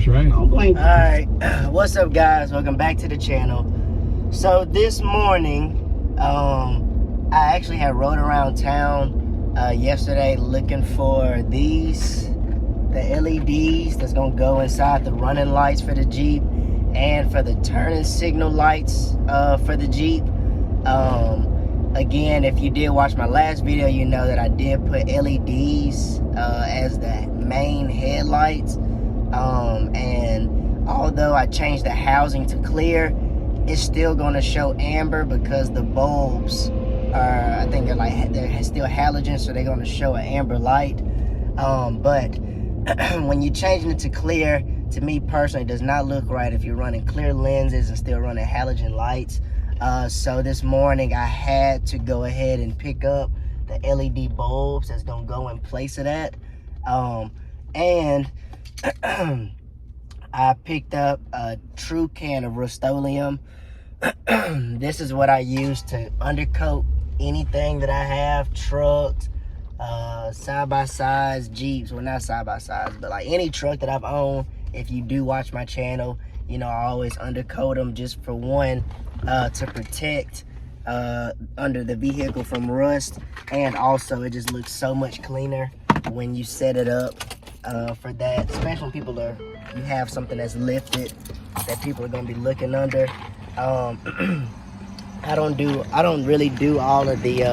right. Don't blame you. All right, what's up, guys? Welcome back to the channel. So this morning, I actually had rode around town yesterday looking for the LEDs that's gonna go inside the running lights for the Jeep and for the turning signal lights for the Jeep. Again, if you did watch my last video, you know that I did put LEDs as the main headlights. And although I changed the housing to clear, it's still going to show amber because the bulbs are, I think they're still halogen, so they're going to show an amber light. But when you're changing it to clear, to me personally, it does not look right if you're running clear lenses and still running halogen lights. So this morning I had to go ahead and pick up the LED bulbs that's going to go in place of that. And I picked up a true can of Rust-Oleum. This is what I use to undercoat anything that I have, trucks, side-by-sides, Jeeps. Well, not side-by-sides, but like any truck that I've owned. If you do watch my channel, you know I always undercoat them just for one, to protect under the vehicle from rust, and also it just looks so much cleaner when you set it up for that, especially when you have something that's lifted that people are gonna be looking under. I don't really do all of the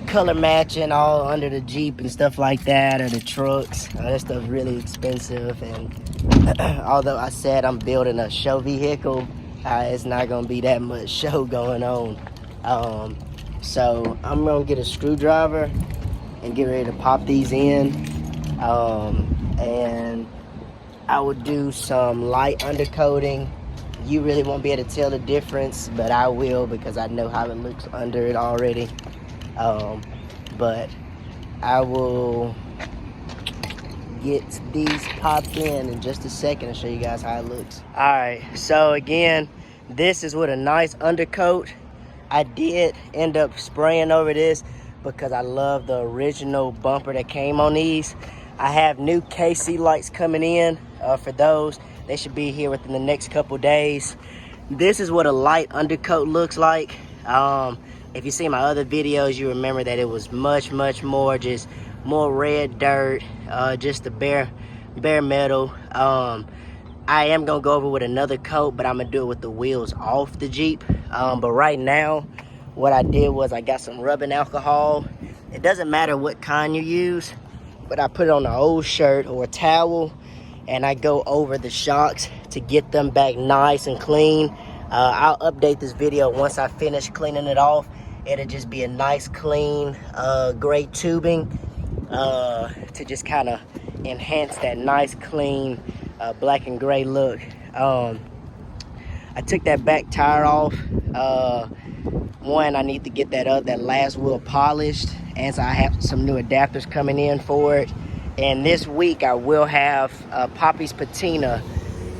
color matching all under the Jeep and stuff like that, or the trucks. That stuff's really expensive, and although I said I'm building a show vehicle, it's not gonna be that much show going on. So I'm gonna get a screwdriver and get ready to pop these in. And I will do some light undercoating. You really won't be able to tell the difference, but I will, because I know how it looks under it already. But I will get these popped in just a second and show you guys how it looks. All right, so again, this is with a nice undercoat. I did end up spraying over this because I love the original bumper that came on these. I have new KC lights coming in for those. They should be here within the next couple days. This is what a light undercoat looks like. If you see my other videos, you remember that it was much more, just more red dirt, just the bare metal. I am gonna go over with another coat, but I'm gonna do it with the wheels off the Jeep. But right now, what I did was I got some rubbing alcohol. It doesn't matter what kind you use, but I put it on an old shirt or a towel, and I go over the shocks to get them back nice and clean. I'll update this video once I finish cleaning it off. It'll just be a nice clean gray tubing to just kind of enhance that nice clean black and gray look. I took that back tire off. One, I need to get that last wheel polished, and so I have some new adapters coming in for it. And this week I will have Poppy's patina.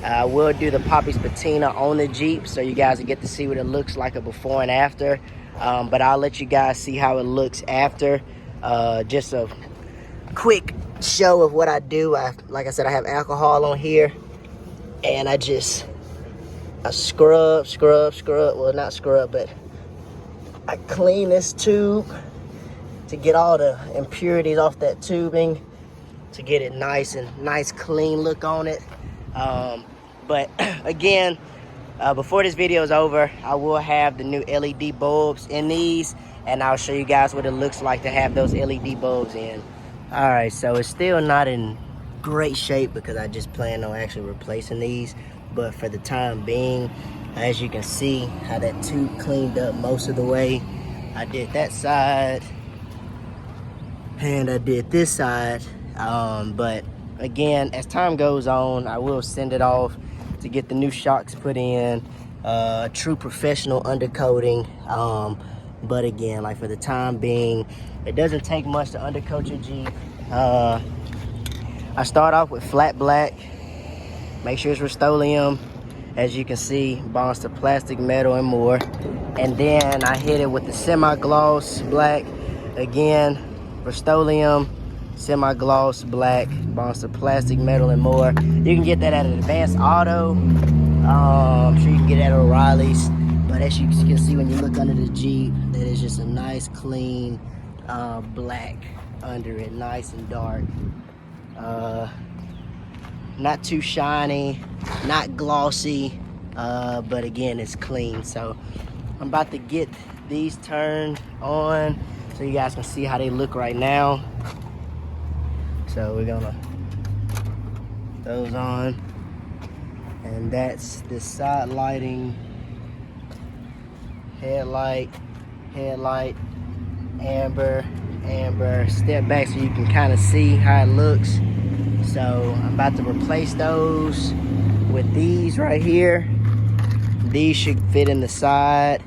I will do the Poppy's patina on the Jeep, so you guys will get to see what it looks like a before and after. But I'll let you guys see how it looks after. Just a quick show of what I do. Like I said, I have alcohol on here, and I scrub, well, not scrub, but I clean this tube to get all the impurities off that tubing, to get it nice clean look on it. But again, before this video is over, I will have the new LED bulbs in these, and I'll show you guys what it looks like to have those LED bulbs in. All right, so it's still not in great shape because I just plan on actually replacing these, but for the time being, as you can see how that tube cleaned up most of the way. I did that side and I did this side, but again, as time goes on, I will send it off to get the new shocks put in, true professional undercoating. But again, like for the time being, it doesn't take much to undercoat your Jeep. I start off with flat black. Make sure it's Rust-Oleum. As you can see, bonds to plastic, metal, and more. And then I hit it with the semi-gloss black. Again, Rust-Oleum, semi-gloss black, bonds to plastic, metal, and more. You can get that at an Advanced Auto. I'm sure you can get it at O'Reilly's. But as you can see when you look under the Jeep, that is just a nice clean black under it, nice and dark. Not too shiny, not glossy, but again, it's clean. So I'm about to get these turned on so you guys can see how they look right now. So we're gonna those on, and that's the side lighting, headlight, amber. Step back so you can kind of see how it looks. So I'm about to replace those with these right here. These should fit in the side,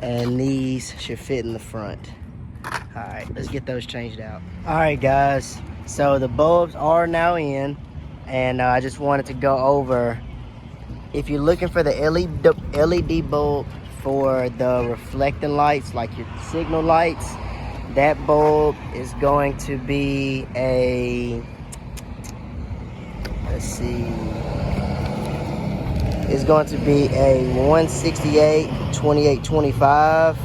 and these should fit in the front. All right, let's get those changed out. All right, guys, so the bulbs are now in, and I just wanted to go over, if you're looking for the LED bulb for the reflecting lights, like your signal lights, that bulb is going to be a, let's see, it's going to be a 168-2825.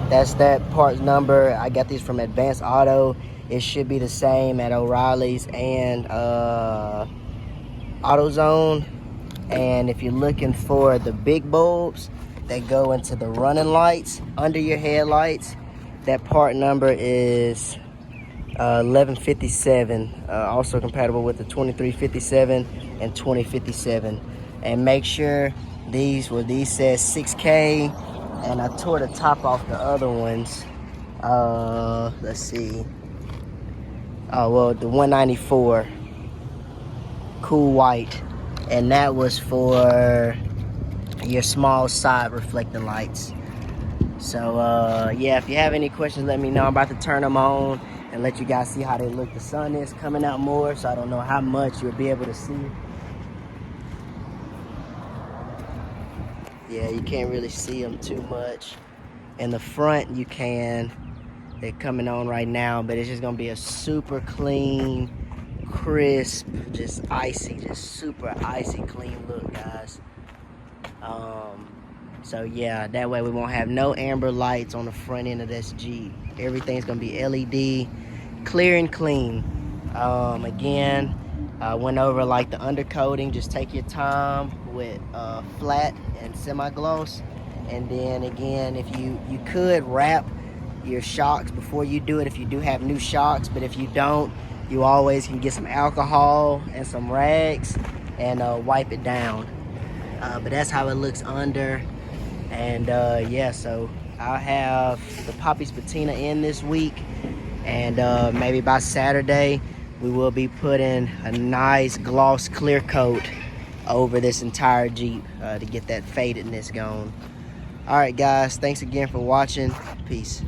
That's that part number. I got these from Advanced Auto. It should be the same at O'Reilly's and AutoZone. And if you're looking for the big bulbs that go into the running lights under your headlights, that part number is 1157, also compatible with the 2357 and 2057. And make sure these says 6K, and I tore the top off the other ones. Let's see. Oh, well, the 194 cool white, and that was for your small side reflecting lights. So yeah, if you have any questions, let me know. I'm about to turn them on and let you guys see how they look. The sun is coming out more, so I don't know how much you'll be able to see. Yeah, you can't really see them too much. In the front, you can. They're coming on right now, but it's just gonna be a super clean, crisp, just icy, just super icy clean look, guys. So yeah, that way we won't have no amber lights on the front end of this Jeep. Everything's gonna be LED, clear and clean. Again, I went over like the undercoating. Just take your time with flat and semi-gloss. And then again, if you could wrap your shocks before you do it if you do have new shocks, but if you don't, you always can get some alcohol and some rags and wipe it down. But that's how it looks under. And yeah, so I'll have the Poppy's Patina in this week, and maybe by Saturday we will be putting a nice gloss clear coat over this entire Jeep to get that fadedness gone. All right, guys, thanks again for watching. Peace.